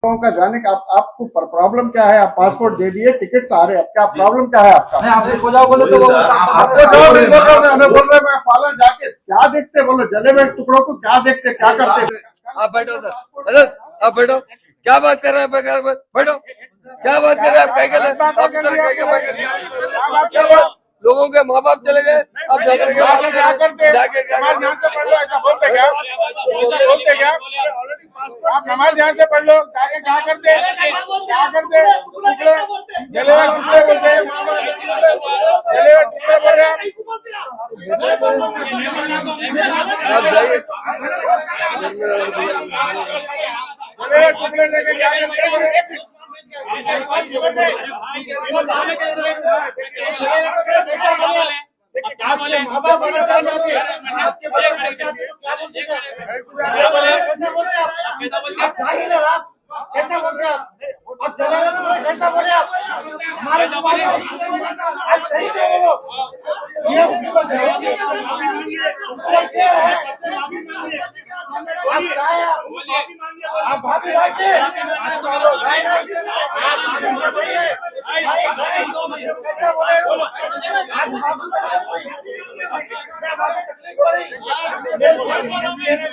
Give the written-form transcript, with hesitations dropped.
लोगों का जाने का आपको प्रॉब्लम क्या है? आप पासपोर्ट दे दिए, टिकट आ रहे हैं, क्या प्रॉब्लम क्या है आपका? नहीं आपसे खो जाओ बोले तो आपको जवाब नहीं बोल रहा हूं, हमें बोल रहे मैं फॉलो जाके क्या देखते, बोलो जले हुए टुकड़ों को क्या देखते, क्या करते? आप बैठो सर, अरे आप बैठो, क्या बात कर रहे हैं? बैठो, क्या बात कर रहे हैं आप? क्या कर रहे हैं? लोगों के माँ बाप चले गए, आप जाके क्या करते? जाके क्या नमाज यहाँ से पढ़ लो, ऐसा बोलते क्या? ऐसा बोलते क्या? आप नमाज यहाँ से पढ़ लो, जाके क्या करते? क्या करते? टुकड़े, जले हुए टुकड़े बोलते, जले हुए टुकड़े बोल रहे हैं। आप जाइए। जले हुए टुकड़े लेके क्या करते? क्या बोले? माँ बाप होना चाहिए आपके बच्चे कैसे आते तो क्या बोलते हैं? कैसे बोलते हैं आप? जाहिल है आप, कैसा बोलते हैं आप जलावे टुकड़े कैसा बोले आप? हमारे आज सही से बोलो, ये हुकूमत है, हुकूमत क्या है? आप क्या है? आप भाभी भाई आप माफी बताइए, कैसे बोले लोग? आज माफी मैं माफी तकलीफ हो रही मेरे